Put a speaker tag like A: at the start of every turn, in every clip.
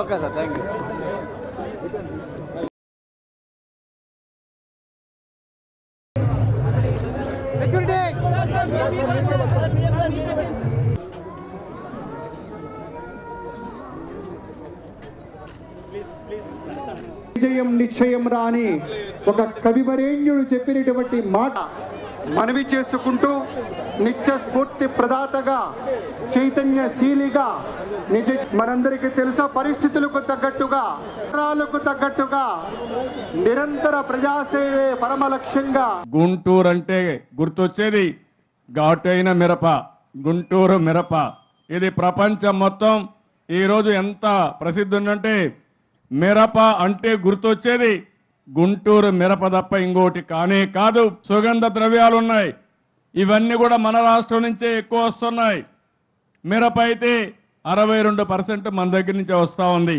A: Okay sir, thank you.
B: విజయం నిశ్చయం రాని ఒక కవివరేణ్యుడు చెప్పినటువంటి మాట మనవి చేసుకుంటూ నిత్య స్ఫూర్తి ప్రదాతగా చైతన్యశీలిగా మనందరికీ తెలుసా పరిస్థితులకు తగ్గట్టుగా తరాలకు తగ్గట్టుగా నిరంతర ప్రజాసేవే పరమ లక్ష్యంగా.
C: గుంటూరు అంటే గుర్తొచ్చేది ఘాటైన మిరప, గుంటూరు మిరప. ఇది ప్రపంచం మొత్తం ఈరోజు ఎంత ప్రసిద్ధి ఉందంటే మిరప అంటే గుర్తొచ్చేది గుంటూరు మిరప తప్ప ఇంకోటి కానే కాదు. సుగంధ ద్రవ్యాలు ఉన్నాయి, ఇవన్నీ కూడా మన రాష్ట్రం నుంచే ఎక్కువ వస్తున్నాయి. మిరప అయితే 62% మన దగ్గర నుంచే వస్తా ఉంది.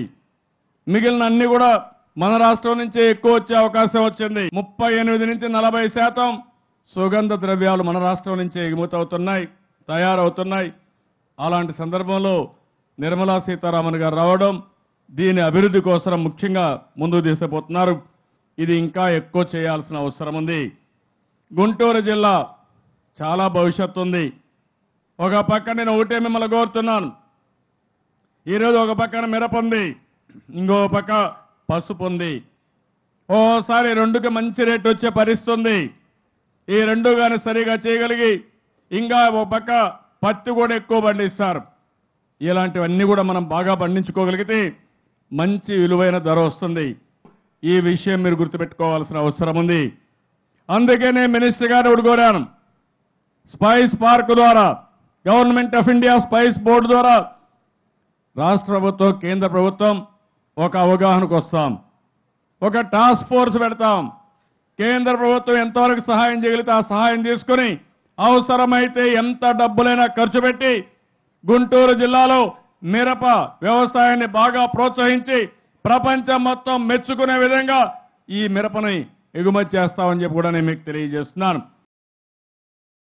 C: మిగిలిన అన్ని కూడా మన రాష్ట్రం నుంచే ఎక్కువ వచ్చే అవకాశం వచ్చింది. 38 నుంచి 40% సుగంధ ద్రవ్యాలు మన రాష్ట్రం నుంచే ఎగుమతవుతున్నాయి, తయారవుతున్నాయి. అలాంటి సందర్భంలో నిర్మలా సీతారామన్ గారు రావడం, దీని అభివృద్ధి కోసం ముఖ్యంగా ముందుకు తీసుకుపోతున్నారు. ఇది ఇంకా ఎక్కువ చేయాల్సిన అవసరం ఉంది. గుంటూరు జిల్లా చాలా భవిష్యత్తు ఉంది. ఒక పక్క నేను ఒకటే మిమ్మల్ని కోరుతున్నాను, ఈరోజు ఒక పక్కన మిరప ఉంది, ఇంకో పక్క పసుపు ఉంది. ఓసారి రెండుకి మంచి రేటు వచ్చే పరిస్థితి ఉంది. ఈ రెండు కానీ సరిగా చేయగలిగి ఇంకా ఒక పక్క పత్తి కూడా ఎక్కువ పండిస్తారు. ఇలాంటివన్నీ కూడా మనం బాగా పండించుకోగలిగితే మంచి విలువైన ధర వస్తుంది. ఈ విషయం మీరు గుర్తుపెట్టుకోవాల్సిన అవసరం ఉంది. అందుకే నేను మినిస్టర్ గారిని ఒకటి కోరాను, స్పైస్ పార్క్ ద్వారా, government of India spies board ద్వారా రాష్ట్ర ప్రభుత్వం, కేంద్ర ప్రభుత్వం ఒక అవగాహనకు వస్తాం, ఒక టాస్క్ ఫోర్స్ పెడతాం. కేంద్ర ప్రభుత్వం ఎంతవరకు సహాయం చేయగలిగితే ఆ సహాయం తీసుకుని అవసరమైతే ఎంత డబ్బులైనా ఖర్చు పెట్టి గుంటూరు జిల్లాలో మిరప వ్యవసాయాన్ని బాగా ప్రోత్సహించి ప్రపంచం మొత్తం మెచ్చుకునే విధంగా ఈ మిరపని ఎగుమతి చేస్తామని చెప్పి కూడా నేను మీకు తెలియజేస్తున్నాను.